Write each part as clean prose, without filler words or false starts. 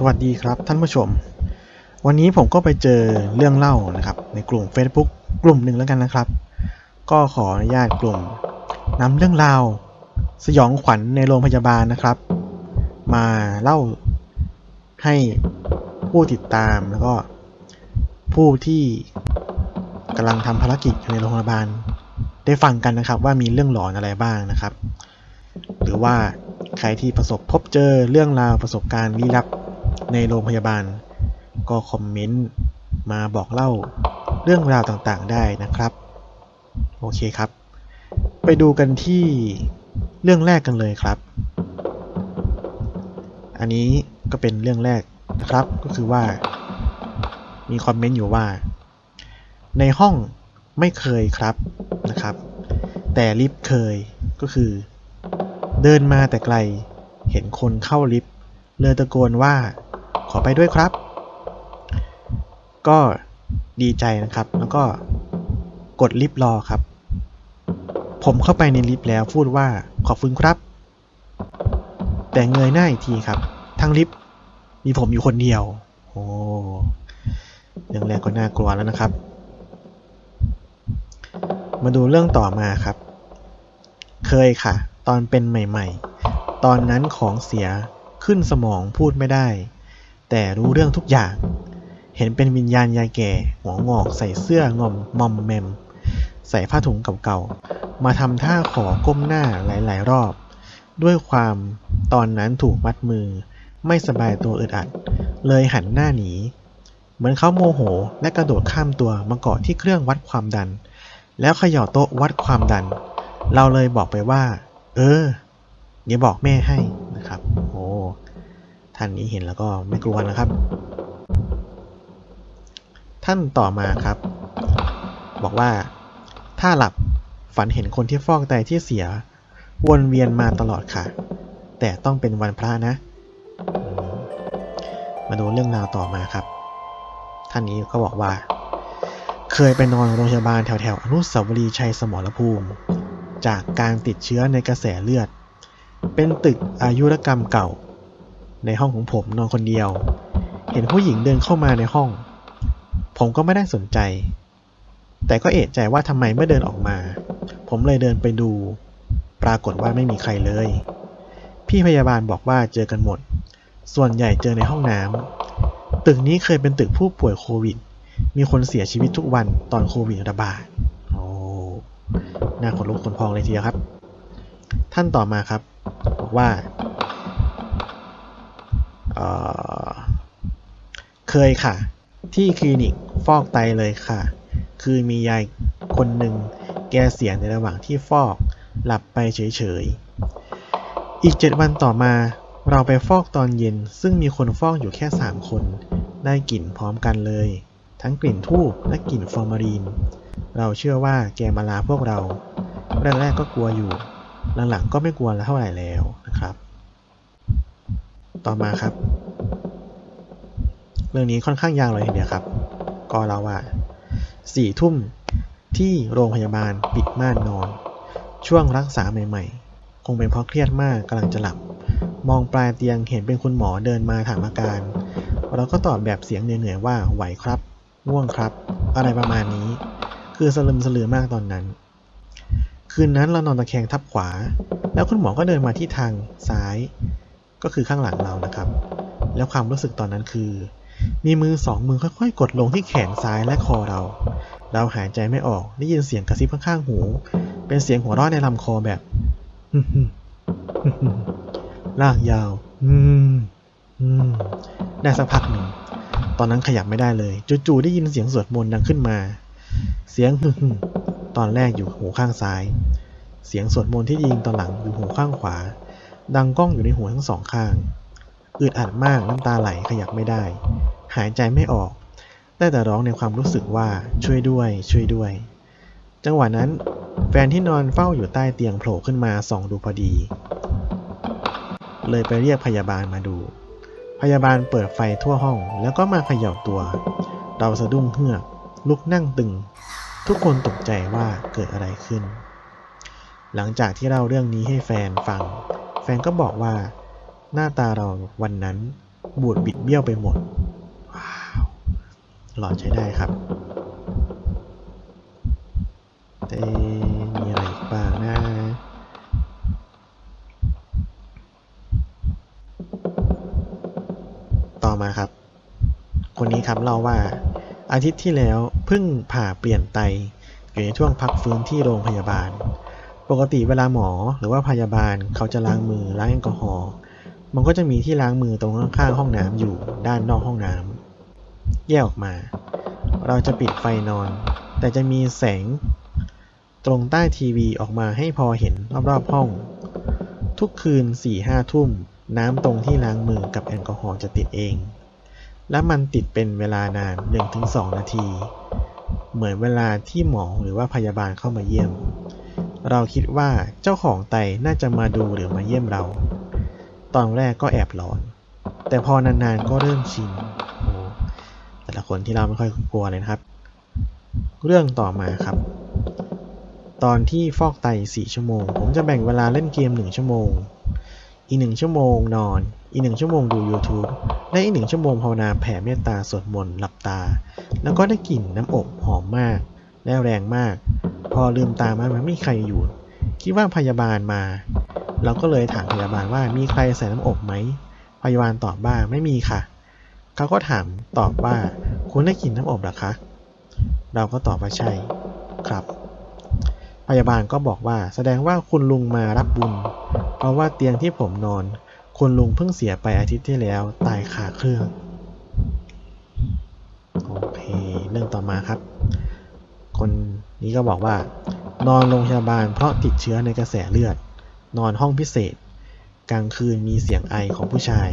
สวัสดีครับท่านผู้ชมวันนี้ผมก็ไปเจอเรื่องเล่านะครับในกลุ่ม Facebook กลุ่มหนึ่งแล้วกันนะครับก็ขออนุญาตกลุ่มนำเรื่องราวสยองขวัญในโรงพยาบาลนะครับมาเล่าให้ผู้ติดตามแล้วก็ผู้ที่กำลังทำภารกิจในโรงพยาบาลได้ฟังกันนะครับว่ามีเรื่องหลอนอะไรบ้างนะครับหรือว่าใครที่พบเจอเรื่องราวประสบการณ์ลี้ลับในโรงพยาบาลก็คอมเมนต์มาบอกเล่าเรื่องราวต่างๆได้นะครับโอเคครับไปดูกันที่เรื่องแรกกันเลยครับอันนี้ก็เป็นเรื่องแรกนะครับก็คือว่ามีคอมเมนต์อยู่ว่าในห้องไม่เคยครับนะครับแต่ลิฟต์เคยก็คือเดินมาแต่ไกลเห็นคนเข้าลิฟต์เลยตะโกนว่าขอไปด้วยครับก็ดีใจนะครับแล้วก็กดลิฟต์รอครับผมเข้าไปในลิฟต์แล้วพูดว่าขอบคุณครับแต่เงยหน้าอีกทีครับทั้งลิฟต์มีผมอยู่คนเดียวโอ้เรื่องแรกก็น่ากลัวแล้วนะครับมาดูเรื่องต่อมาครับเคยค่ะตอนเป็นใหม่ๆตอนนั้นของเสียขึ้นสมองพูดไม่ได้แต่รู้เรื่องทุกอย่างเห็นเป็นวิญญาณยายแก่หัวงอกใส่เสื้องอมมอมแมมใส่ผ้าถุงเก่าๆมาทำท่าขอก้มหน้าหลายๆรอบด้วยความตอนนั้นถูกมัดมือไม่สบายตัวอึดอัดเลยหันหน้าหนีเหมือนเขาโมโหและกระโดดข้ามตัวมาเกาะที่เครื่องวัดความดันแล้วเขย่าโต๊ะวัดความดันเราเลยบอกไปว่าเดี๋ยวบอกแม่ให้นะครับโอ้ท่านนี้เห็นแล้วก็ไม่กลัวนะครับท่านต่อมาครับบอกว่าถ้าหลับฝันเห็นคนที่ฟอกไตที่เสียวนเวียนมาตลอดค่ะแต่ต้องเป็นวันพระนะมาดูเรื่องราวต่อมาครับท่านนี้ก็บอกว่าเคยไปนอนโรงพยาบาลแถวอนุสาวรีย์ชัยสมรภูมิจากการติดเชื้อในกระแสเลือดเป็นตึกอายุรกรรมเก่าในห้องของผมนอนคนเดียวเห็นผู้หญิงเดินเข้ามาในห้องผมก็ไม่ได้สนใจแต่ก็เอะใจว่าทำไมไม่เดินออกมาผมเลยเดินไปดูปรากฏว่าไม่มีใครเลยพี่พยาบาลบอกว่าเจอกันหมดส่วนใหญ่เจอในห้องน้ำตึกนี้เคยเป็นตึกผู้ป่วยโควิดมีคนเสียชีวิตทุกวันตอนโควิดระบาดโอ้น่าขนลุกขนพองเลยทีเดียวครับท่านต่อมาครับบอกว่าเคยค่ะที่คลินิกฟอกไตเลยค่ะคือมียายคนหนึ่งแกเสียในระหว่างที่ฟอกหลับไปเฉยๆอีก7 วันต่อมาเราไปฟอกตอนเย็นซึ่งมีคนฟอกอยู่แค่3 คนได้กลิ่นพร้อมกันเลยทั้งกลิ่นธูปและกลิ่นฟอร์มาลีนเราเชื่อว่าแกมาลาพวกเราแรกๆก็กลัวอยู่หลังๆก็ไม่กลัวแล้วเท่าไหร่แล้วนะครับต่อมาครับเรื่องนี้ค่อนข้างยาวเลยทีเดียวครับก็เล่าว่า4 ทุ่มที่โรงพยาบาลปิดม่านนอนช่วงรักษาใหม่ๆคงเป็นเพราะเครียดมากกำลังจะหลับมองปลายเตียงเห็นเป็นคุณหมอเดินมาถามอาการเราก็ตอบแบบเสียงเหนื่อยๆว่าไหวครับง่วงครับอะไรประมาณนี้คือสลึมสลือมากตอนนั้นคืนนั้นเรานอนตะแคงทับขวาแล้วคุณหมอก็เดินมาที่ทางซ้ายก็คือข้างหลังเรานะครับแล้วความรู้สึกตอนนั้นคือมีมือ2 มือค่อยๆกดลงที่แขนซ้ายและคอเราหายใจไม่ออกได้ยินเสียงกระซิบข้างๆหูเป็นเสียงหัวเราะในลำคอแบบลากยาวได้สักพักหนึ่งตอนนั้นขยับไม่ได้เลยจู่ๆได้ยินเสียงสวดมนต์ดังขึ้นมาเสียงตอนแรกอยู่หูข้างซ้ายเสียงสวดมนต์ที่ยิงตอนหลังอยู่หูข้างขวาดังก้องอยู่ในหูทั้งสองข้างอึดอัดมากน้ำตาไหลขยับไม่ได้หายใจไม่ออกได้แต่ร้องในความรู้สึกว่าช่วยด้วยช่วยด้วยจังหวะนั้นแฟนที่นอนเฝ้าอยู่ใต้เตียงโผล่ขึ้นมาส่องดูพอดีเลยไปเรียกพยาบาลมาดูพยาบาลเปิดไฟทั่วห้องแล้วก็มาเขย่าตัวเราสะดุ้งเฮือกลุกนั่งตึงทุกคนตกใจว่าเกิดอะไรขึ้นหลังจากที่เล่าเรื่องนี้ให้แฟนฟังแฟนก็บอกว่าหน้าตาเราวันนั้น บูดบิดเบี้ยวไปหมดว้าวหลอนใช้ได้ครับแต่มีอะไรอีกบ้างนะต่อมาครับคนนี้ครับเล่าว่าอาทิตย์ที่แล้วเพิ่งผ่าเปลี่ยนไตอยู่ในช่วงพักฟื้นที่โรงพยาบาลปกติเวลาหมอหรือว่าพยาบาลเขาจะล้างมือล้างแอลกอฮอล์มันก็จะมีที่ล้างมือตรงข้างๆห้องน้ำอยู่ด้านนอกห้องน้ำแยกออกมาเราจะปิดไฟนอนแต่จะมีแสงตรงใต้ทีวีออกมาให้พอเห็นรอบๆห้องทุกคืน 4-5 ทุ่มน้ำตรงที่ล้างมือกับแอลกอฮอล์จะติดเองและมันติดเป็นเวลานาน 1-2 นาทีเหมือนเวลาที่หมอหรือว่าพยาบาลเข้ามาเยี่ยมเราคิดว่าเจ้าของไตน่าจะมาดูหรือมาเยี่ยมเราตอนแรกก็แอบหลอนแต่พอนานๆก็เริ่มชินโอ้แต่ละคนที่เราไม่ค่อยกลัวเลยนะครับเรื่องต่อมาครับตอนที่ฟอกไต4 ชั่วโมงผมจะแบ่งเวลาเล่นเกม1 ชั่วโมงอีก1 ชั่วโมงนอนอีก1 ชั่วโมงดู YouTube และอีก1 ชั่วโมงภาวนาแผ่เมตตาสวดมนต์หลับตาแล้วก็ได้กลิ่นน้ำอบหอมมากและแรงมากพอลืมตามาไม่มีใครอยู่คิดว่าพยาบาลมาเราก็เลยถามพยาบาลว่ามีใครใส่น้ำอบไหมพยาบาลตอบว่าไม่มีค่ะเขาก็ถามตอบว่าคุณได้กลิ่นน้ำอบหรอคะเราก็ตอบว่าใช่ครับพยาบาลก็บอกว่าแสดงว่าคุณลุงมารับบุญเพราะว่าเตียงที่ผมนอนคุณลุงเพิ่งเสียไปอาทิตย์ที่แล้วตายคาเครื่องโอเคเรื่องต่อมาครับคนนี้ก็บอกว่านอนโรงพยาบาลเพราะติดเชื้อในกระแสเลือดนอนห้องพิเศษกลางคืนมีเสียงไอของผู้ชาย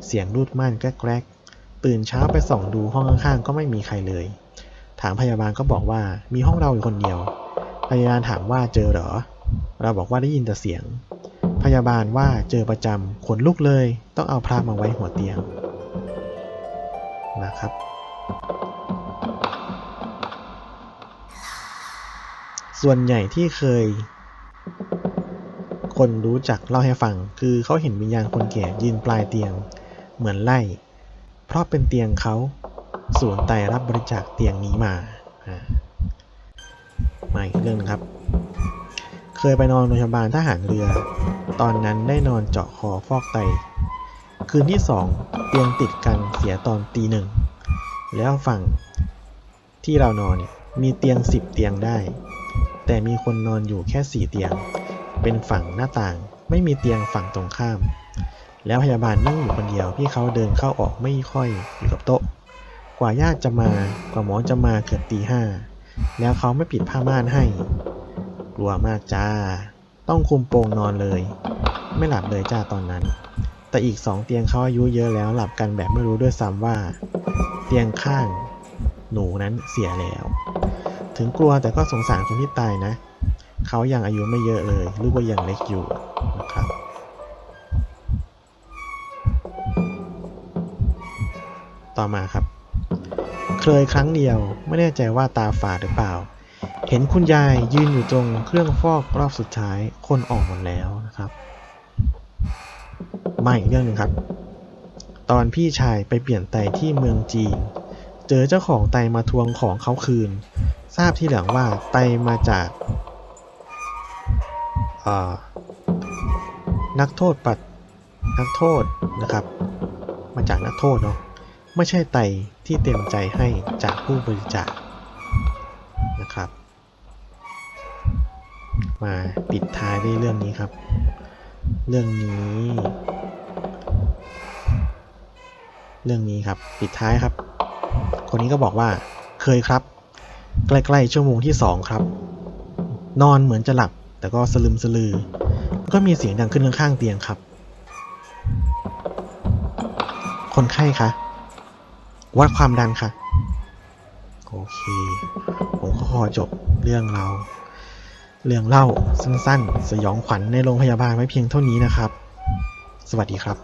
เสียงรูดม่านแกรกๆตื่นเช้าไปส่องดูห้องข้างๆก็ไม่มีใครเลยถามพยาบาลก็บอกว่ามีห้องเราอยู่คนเดียวพยาบาลถามว่าเจอเหรอเราบอกว่าได้ยินแต่เสียงพยาบาลว่าเจอประจำขนลุกเลยต้องเอาพระมาไว้หัวเตียงนะครับส่วนใหญ่ที่เคยคนรู้จักเล่าให้ฟังคือเขาเห็นวิญญาณคนแก่ยืนปลายเตียงเหมือนไล่เพราะเป็นเตียงเขาศูนย์ไตรับบริจาคเตียงนี้มาอีกเรื่องนึงครับเคยไปนอนโรงพยาบาลทหารเรือตอนนั้นได้นอนเจาะคอฟอกไตคืนที่2เตียงติดกันเสียตอนตี 1แล้วฝั่งที่เรานอนเนี่ยมีเตียง10 เตียงได้แต่มีคนนอนอยู่แค่4 เตียงเป็นฝั่งหน้าต่างไม่มีเตียงฝั่งตรงข้ามแล้วพยาบาลนั่งอยู่คนเดียวพี่เขาเดินเข้าออกไม่ค่อยอยู่กับโต๊ะกว่าญาติจะมากว่าหมอจะมาเกือบตี 5แล้วเขาไม่ปิดผ้าม่านให้กลัวมากจ้าต้องคุมโปงนอนเลยไม่หลับเลยจ้าตอนนั้นแต่อีก2 เตียงเขาอายุเยอะแล้วหลับกันแบบไม่รู้ด้วยซ้ำว่าเตียงข้างหนูนั้นเสียแล้วถึงกลัวแต่ก็สงสารคนที่ตายนะเขายังอายุไม่เยอะเลยลูกก็ยังเล็กอยู่นะครับต่อมาครับเคยครั้งเดียวไม่แน่ใจว่าตาฝาดหรือเปล่าเห็นคุณยายยืนอยู่ตรงเครื่องฟอกรอบสุดท้ายคนออกหมดแล้วนะครับมาอีกเรื่องหนึ่งครับตอนพี่ชายไปเปลี่ยนไตที่เมืองจีนเจอเจ้าของไตมาทวงของเขาคืนทราบทีหลังว่าไตมาจากนักโทษนะครับมาจากนักโทษเนาะไม่ใช่ไตที่เต็มใจให้จากผู้บริจาคนะครับมาปิดท้ายด้วยเรื่องนี้ครับเรื่องนี้ครับปิดท้ายครับคนนี้ก็บอกว่าเคยครับใกล้ๆชั่วโมงที่2ครับนอนเหมือนจะหลับแต่ก็สลึมสลือก็มีเสียงดังขึ้นข้างๆเตียงครับคนไข้คะวัดความดันค่ะโอเคผมก็ขอจบเรื่องเล่าสั้นๆสยองขวัญในโรงพยาบาลไว้เพียงเท่านี้นะครับสวัสดีครับ